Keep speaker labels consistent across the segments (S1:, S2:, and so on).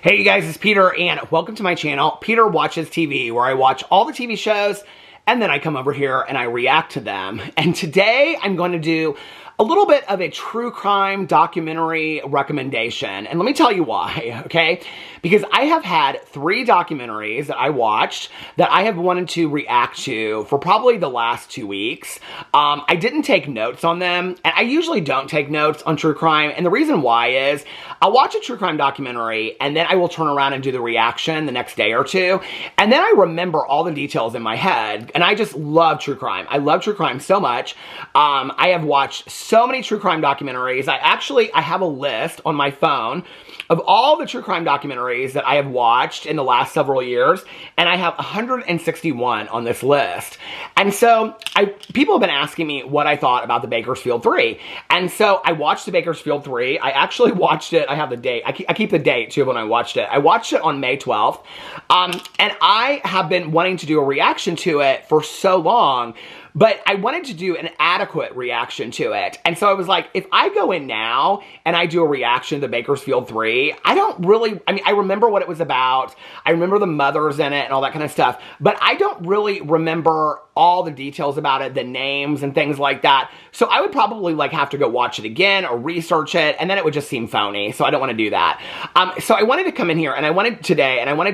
S1: Hey you guys, it's Peter and welcome to my channel, Peter Watches TV, where I watch all the TV shows and then I come over here and I react to them. And today I'm going to do a little bit of a true crime documentary recommendation. And let me tell you why, okay? Because I have had 3 documentaries that I watched that I have wanted to react to for probably the last 2 weeks. I didn't take notes on them, and I usually don't take notes on true crime. And the reason why is I'll watch a true crime documentary and then I will turn around and do the reaction the next day or two. And then I remember all the details in my head. And I just love true crime. I love true crime so much. I have watched so many true crime documentaries. I have a list on my phone of all the true crime documentaries that I have watched in the last several years, and I have 161 on this list. And so people have been asking me what I thought about the Bakersfield 3. And so I watched the Bakersfield 3. I actually watched it. I have the date. I keep the date too when I watched it. I watched it on May 12th. And I have been wanting to do a reaction to it for so long, but I wanted to do an adequate reaction to it. And so I was like, if I go in now and I do a reaction to the Bakersfield 3, I remember what it was about. I remember the mothers in it and all that kind of stuff, but I don't really remember all the details about it, the names and things like that. So I would probably have to go watch it again or research it, and then it would just seem phony. So I don't want to do that. So I wanted to come in here and I wanted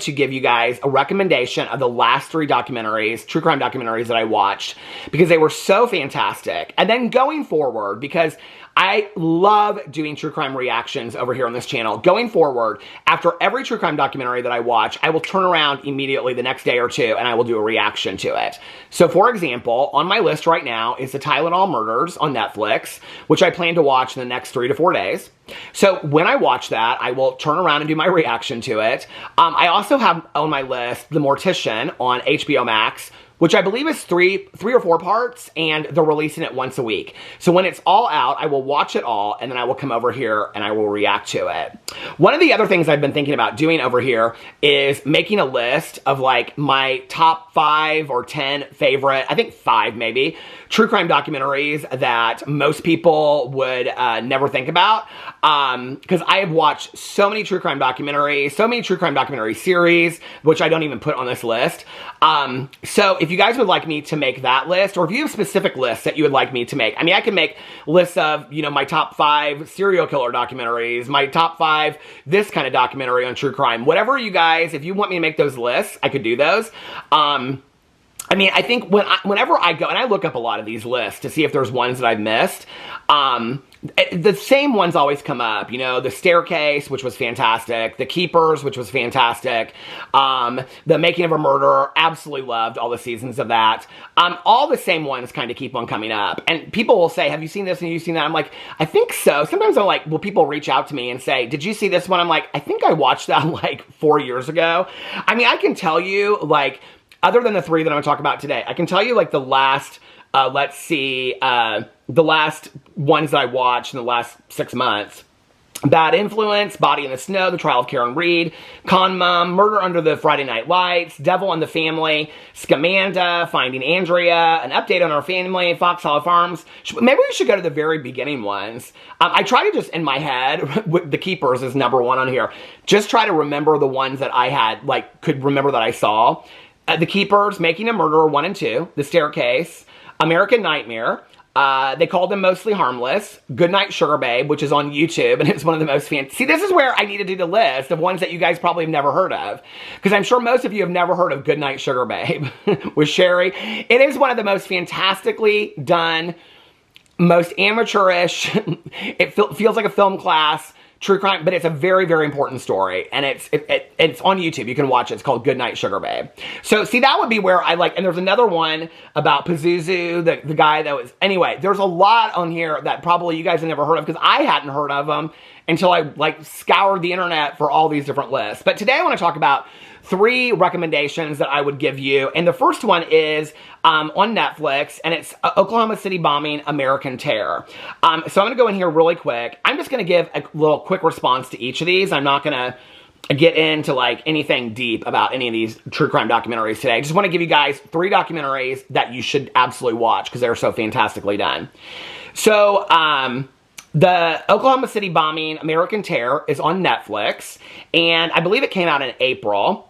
S1: to give you guys a recommendation of the last 3 documentaries, true crime documentaries that I watched, because they were so fantastic. And then going forward, because I love doing true crime reactions over here on this channel. Going forward, after every true crime documentary that I watch, I will turn around immediately the next day or two and I will do a reaction to it. So for example, on my list right now is the Tylenol Murders on Netflix, which I plan to watch in the next 3 to 4 days. So when I watch that, I will turn around and do my reaction to it. I also have on my list The Mortician on HBO Max, which I believe is 3 or 4 parts, and they're releasing it once a week. So when it's all out, I will watch it all, and then I will come over here and I will react to it. One of the other things I've been thinking about doing over here is making a list of my top 5 or 10 favorite, I think 5 maybe, true crime documentaries that most people would never think about. Because I have watched so many true crime documentaries, so many true crime documentary series, which I don't even put on this list. So if you guys would like me to make that list, or if you have specific lists that you would like me to make, I can make lists of, my top 5 serial killer documentaries, my top 5 this kind of documentary on true crime. Whatever you guys, if you want me to make those lists, I could do those. I think whenever I go, and I look up a lot of these lists to see if there's ones that I've missed, the same ones always come up. The Staircase, which was fantastic. The Keepers, which was fantastic. The Making of a Murderer, absolutely loved all the seasons of that. All the same ones kind of keep on coming up. And people will say, have you seen this and have you seen that? I'm like, I think so. Sometimes I'm like, will people reach out to me and say, did you see this one? I'm like, I think I watched that 4 years ago. I can tell you, other than the 3 that I'm going to talk about today, I can tell you the last, the last ones that I watched in the last 6 months. Bad Influence, Body in the Snow, The Trial of Karen Reed, Con Mom, Murder Under the Friday Night Lights, Devil and the Family, Scamanda, Finding Andrea, An Update on Our Family, Fox Hollow Farms. Maybe we should go to the very beginning ones. I try to just, in my head, The Keepers is number 1 on here, just try to remember the ones that I had, could remember that I saw. The Keepers, Making a Murderer 1 and 2, The Staircase, American Nightmare, They Called Them Mostly Harmless, Goodnight Sugar Babe, which is on YouTube, and it's one of the most See, this is where I need to do the list of ones that you guys probably have never heard of, because I'm sure most of you have never heard of Goodnight Sugar Babe with Sherry. It is one of the most fantastically done, most amateurish, it feels like a film class, true crime, but it's a very, very important story, and it's on YouTube. You can watch it. It's called Goodnight Sugar Babe. So, see, that would be where I and there's another one about Pazuzu, the guy that was, anyway, there's a lot on here that probably you guys have never heard of, because I hadn't heard of them until I, scoured the internet for all these different lists. But today I want to talk about 3 recommendations that I would give you, and the first one is on Netflix, and it's Oklahoma City Bombing, American Terror. So I'm going to go in here really quick. I'm just going to give a little quick response to each of these. I'm not going to get into anything deep about any of these true crime documentaries today. I just want to give you guys 3 documentaries that you should absolutely watch because they're so fantastically done. So The Oklahoma City bombing, American Terror, is on Netflix, and I believe it came out in April.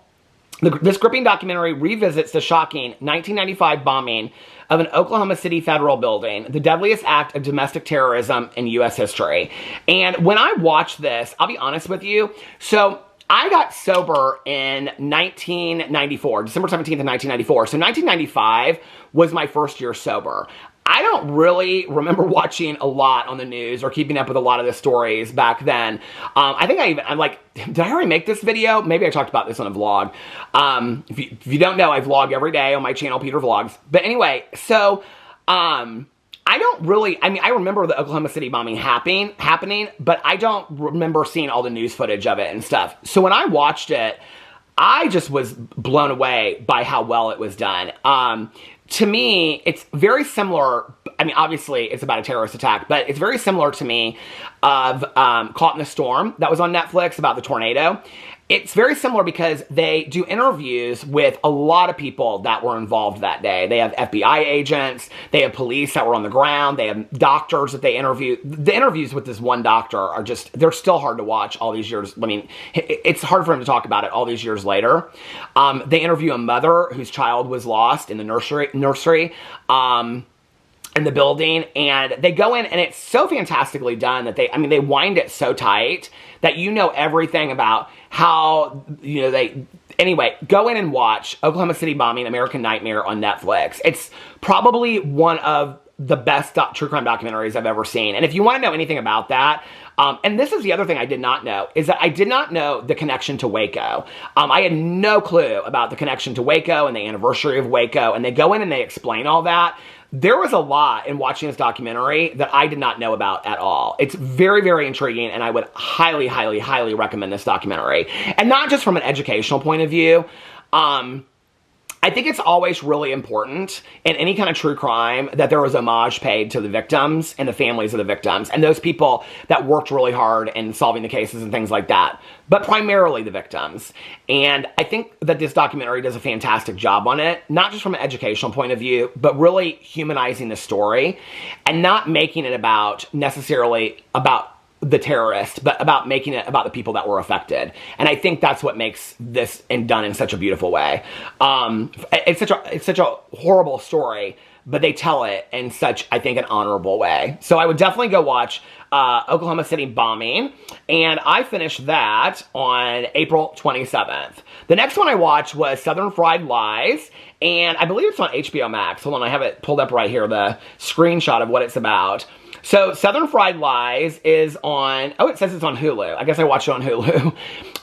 S1: This gripping documentary revisits the shocking 1995 bombing of an Oklahoma City federal building, the deadliest act of domestic terrorism in U.S. history. And when I watched this, I'll be honest with you, so I got sober in 1994, December 17th of 1994. So 1995 was my first year sober. I don't really remember watching a lot on the news or keeping up with a lot of the stories back then. I think I'm like, did I already make this video? Maybe I talked about this on a vlog. If you don't know, I vlog every day on my channel, Peter Vlogs. But anyway, so I don't really, I mean, I remember the Oklahoma City bombing happening, but I don't remember seeing all the news footage of it and stuff. So when I watched it, I just was blown away by how well it was done. To me, it's very similar. I mean, obviously, it's about a terrorist attack, but it's very similar to me of Caught in the Storm that was on Netflix about the tornado. It's very similar because they do interviews with a lot of people that were involved that day. They have FBI agents, they have police that were on the ground, they have doctors that they interview. The interviews with this one doctor are just, they're still hard to watch all these years. I mean, it's hard for him to talk about it all these years later. They interview a mother whose child was lost in the nursery, in the building, and they go in, and it's so fantastically done that they wind it so tight that you know everything about how, anyway, go in and watch Oklahoma City Bombing, American Nightmare on Netflix. It's probably one of the best true crime documentaries I've ever seen. And if you want to know anything about that, and this is the other thing I did not know, is that I did not know the connection to Waco. I had no clue about the connection to Waco and the anniversary of Waco, and they go in and they explain all that. There was a lot in watching this documentary that I did not know about at all. It's very, very intriguing, and I would highly, highly, highly recommend this documentary. And not just from an educational point of view. I think it's always really important in any kind of true crime that there was homage paid to the victims and the families of the victims and those people that worked really hard in solving the cases and things like that, but primarily the victims. And I think that this documentary does a fantastic job on it, not just from an educational point of view, but really humanizing the story and not making it about necessarily about the terrorist, but about making it about the people that were affected. And I think that's what makes this and done in such a beautiful way. It's such a horrible story, but they tell it in such, I think, an honorable way. So I would definitely go watch Oklahoma City Bombing, and I finished that on April 27th. The next one I watched was Southern Fried Lies, and I believe it's on HBO Max. Hold on, I have it pulled up right here, the screenshot of what it's about. So, Southern Fried Lies is on, oh, it says it's on Hulu. I guess I watched it on Hulu.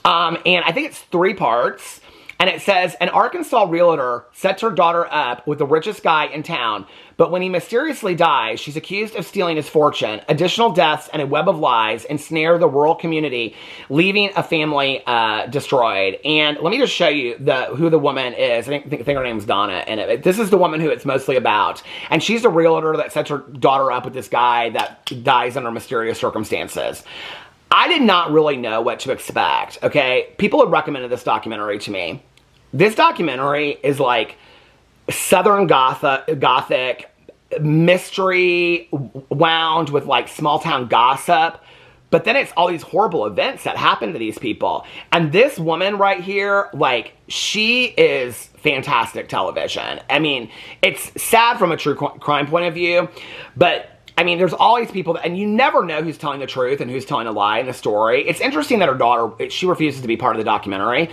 S1: And I think it's 3 parts. And it says, an Arkansas realtor sets her daughter up with the richest guy in town, but when he mysteriously dies, she's accused of stealing his fortune. Additional deaths and a web of lies ensnare the rural community, leaving a family destroyed. And let me just show you who the woman is. I think her name's Donna. And this is the woman who it's mostly about. And she's a realtor that sets her daughter up with this guy that dies under mysterious circumstances. I did not really know what to expect, okay? People had recommended this documentary to me. This documentary is like Southern Gothic mystery wound with like small town gossip. But then it's all these horrible events that happen to these people. And this woman right here, like, she is fantastic television. I mean, it's sad from a true crime point of view, but I mean, there's always people, and you never know who's telling the truth and who's telling a lie in the story. It's interesting that her daughter, she refuses to be part of the documentary.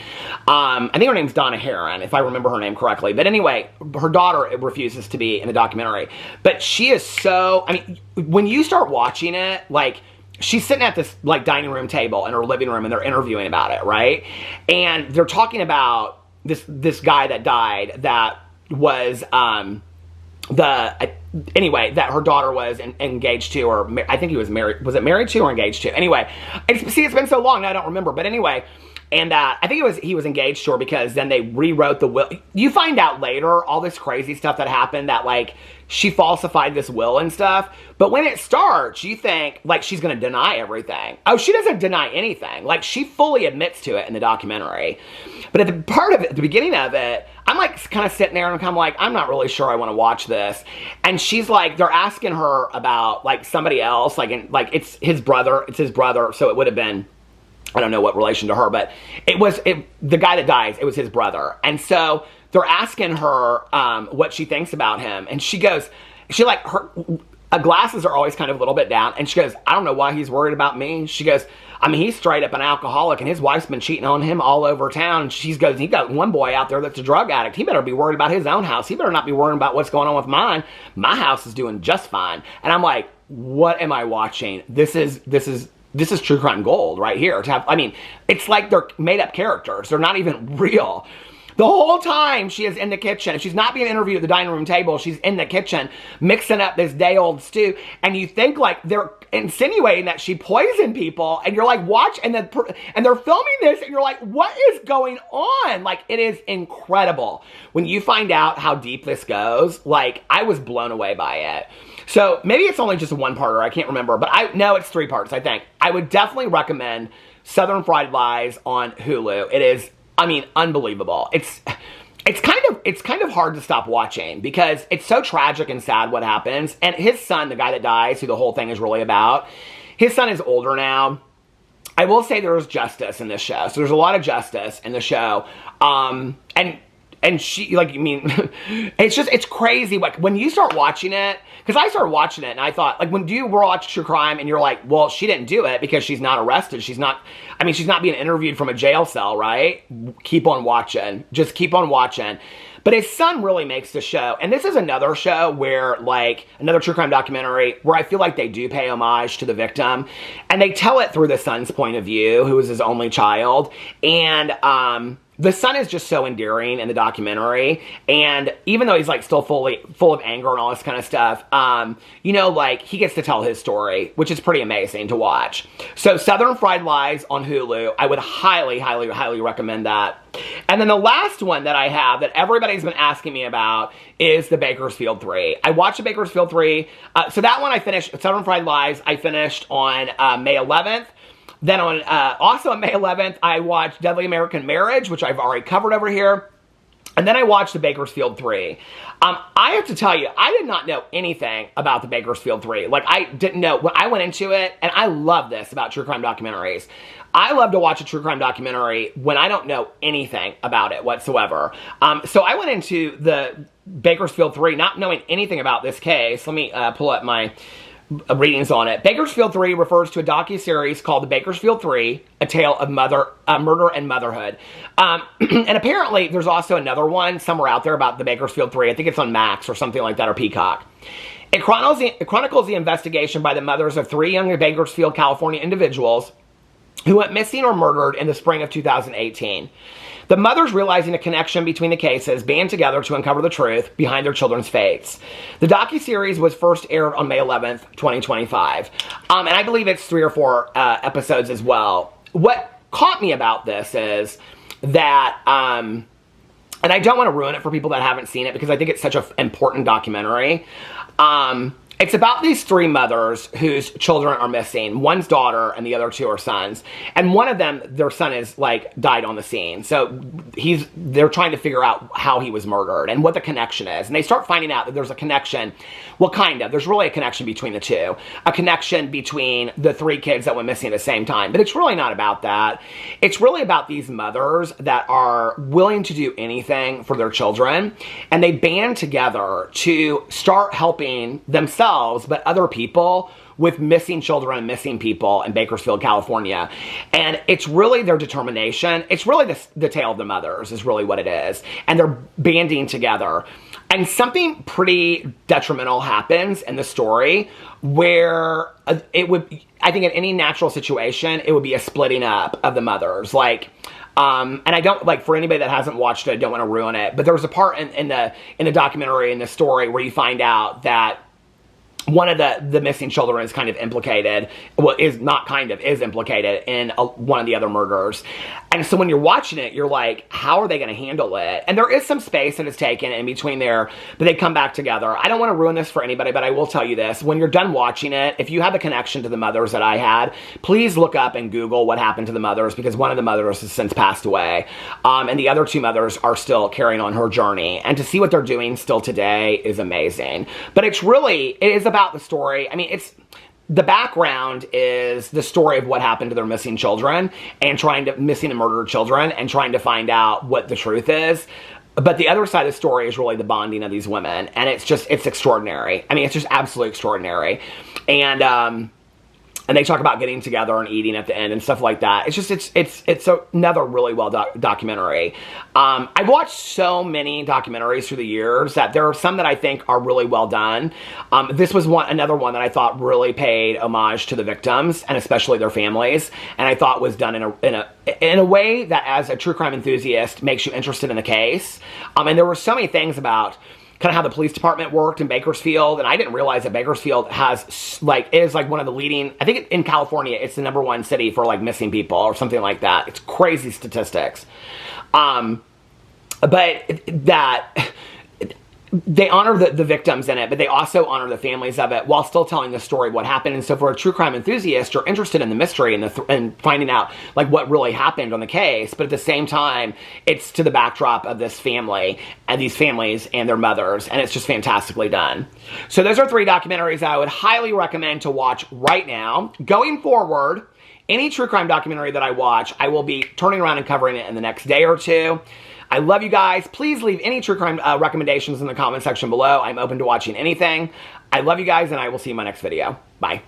S1: I think her name's Donna Heron, if I remember her name correctly. But anyway, her daughter refuses to be in the documentary. But she is so, I mean, when you start watching it, like, she's sitting at this, like, dining room table in her living room, and they're interviewing about it, right? And they're talking about this guy that died that was, anyway, that her daughter was engaged to, or I think he was married. Was it married to or engaged to? Anyway, it's been so long now I don't remember. But anyway, And I think he was engaged to her because then they rewrote the will. You find out later all this crazy stuff that happened, that like she falsified this will and stuff. But when it starts, you think like she's going to deny everything. Oh, she doesn't deny anything. Like she fully admits to it in the documentary. But at the beginning of it, I'm like kind of sitting there and I'm kind of like, I'm not really sure I want to watch this. And she's like, they're asking her about like somebody else, like it's his brother. So it would have been, I don't know what relation to her, but the guy that dies, it was his brother. And so they're asking her what she thinks about him. And her glasses are always kind of a little bit down. And she goes, I don't know why he's worried about me. She goes, I mean, he's straight up an alcoholic and his wife's been cheating on him all over town. And she goes, he got one boy out there that's a drug addict. He better be worried about his own house. He better not be worrying about what's going on with mine. My house is doing just fine. And I'm like, what am I watching? This is true crime gold right here. It's like they're made up characters. They're not even real. The whole time she is in the kitchen. If she's not being interviewed at the dining room table, she's in the kitchen mixing up this day-old stew. And you think like they're insinuating that she poisoned people. And you're like, watch. And they're filming this. And you're like, what is going on? Like, it is incredible. When you find out how deep this goes, like, I was blown away by it. So maybe it's only just a one-parter. I can't remember. But I know it's 3 parts, I think. I would definitely recommend Southern Fried Lies on Hulu. It is, I mean, unbelievable. It's kind of hard to stop watching because it's so tragic and sad what happens. And his son, the guy that dies, who the whole thing is really about, his son is older now. I will say there is justice in this show. So there's a lot of justice in the show. And she, like, I mean, it's crazy. Like, when you start watching it, because I started watching it and I thought, like, when you watch true crime and you're like, well, she didn't do it because she's not arrested. She's not being interviewed from a jail cell, right? Keep on watching. Just keep on watching. But his son really makes the show. And this is another show where, like, another true crime documentary where I feel like they do pay homage to the victim. And they tell it through the son's point of view, who is his only child. And, the son is just so endearing in the documentary, and even though he's like still full of anger and all this kind of stuff, you know, like he gets to tell his story, which is pretty amazing to watch. So Southern Fried Lies on Hulu, I would highly, highly, highly recommend that. And then the last one that I have that everybody's been asking me about is the Bakersfield 3. I watched the Bakersfield 3. So that one I finished, Southern Fried Lies, I finished on May 11th. Then also on May 11th, I watched Deadly American Marriage, which I've already covered over here. And then I watched the Bakersfield 3. I have to tell you, I did not know anything about the Bakersfield 3. Like, I didn't know. When I went into it, and I love this about true crime documentaries. I love to watch a true crime documentary when I don't know anything about it whatsoever. So I went into the Bakersfield 3 not knowing anything about this case. Let me pull up my readings on it. Bakersfield 3 refers to a docuseries called The Bakersfield 3, A Tale of Murder and Motherhood. And apparently there's also another one somewhere out there about the Bakersfield 3. I think it's on Max or something like that, or Peacock. It chronicles the investigation by the mothers of 3 young Bakersfield, California individuals who went missing or murdered in the spring of 2018. The mothers, realizing a connection between the cases, band together to uncover the truth behind their children's fates. The docuseries was first aired on May 11th, 2025. And I believe it's 3 or 4 episodes as well. What caught me about this is that, and I don't want to ruin it for people that haven't seen it because I think it's such an important documentary. It's about these 3 mothers whose children are missing. One's daughter and the other 2 are sons. And one of them, their son is like died on the scene. So they're trying to figure out how he was murdered and what the connection is. And they start finding out that there's a connection. Well, kind of. There's really a connection between the 2. A connection between the 3 kids that went missing at the same time. But it's really not about that. It's really about these mothers that are willing to do anything for their children. And they band together to start helping themselves, but other people with missing children and missing people in Bakersfield, California. And it's really their determination. It's really the tale of the mothers is really what it is. And they're banding together. And something pretty detrimental happens in the story where it would, I think in any natural situation, it would be a splitting up of the mothers. Like, and I don't, like, for anybody that hasn't watched it, I don't want to ruin it. But there was a part in the documentary, in the story, where you find out that one of the missing children is kind of implicated, well, is not kind of, is implicated in one of the other murders. And so when you're watching it, you're like, how are they going to handle it? And there is some space that is taken in between there, but they come back together. I don't want to ruin this for anybody, but I will tell you this. When you're done watching it, if you have a connection to the mothers that I had, please look up and Google what happened to the mothers, because one of the mothers has since passed away. And the other two mothers are still carrying on her journey. And to see what they're doing still today is amazing. But it is about the story. I mean, the background is the story of what happened to their missing children and missing and murdered children and trying to find out what the truth is. But the other side of the story is really the bonding of these women. And it's extraordinary. I mean, it's just absolutely extraordinary. And they talk about getting together and eating at the end and stuff like that. It's another really well documentary. I've watched so many documentaries through the years that there are some that I think are really well done. This was another one that I thought really paid homage to the victims and especially their families, and I thought was done in a way that, as a true crime enthusiast, makes you interested in the case. And there were so many things about kind of how the police department worked in Bakersfield, and I didn't realize that Bakersfield is one of the leading, I think in California, it's the #1 city for like missing people or something like that. It's crazy statistics. But that they honor the victims in it, but they also honor the families of it while still telling the story of what happened. And so for a true crime enthusiast, you're interested in the mystery and finding out like what really happened on the case. But at the same time, it's to the backdrop of this family and these families and their mothers. And it's just fantastically done. So those are 3 documentaries that I would highly recommend to watch right now. Going forward, any true crime documentary that I watch, I will be turning around and covering it in the next day or 2. I love you guys. Please leave any true crime recommendations in the comment section below. I'm open to watching anything. I love you guys, and I will see you in my next video. Bye.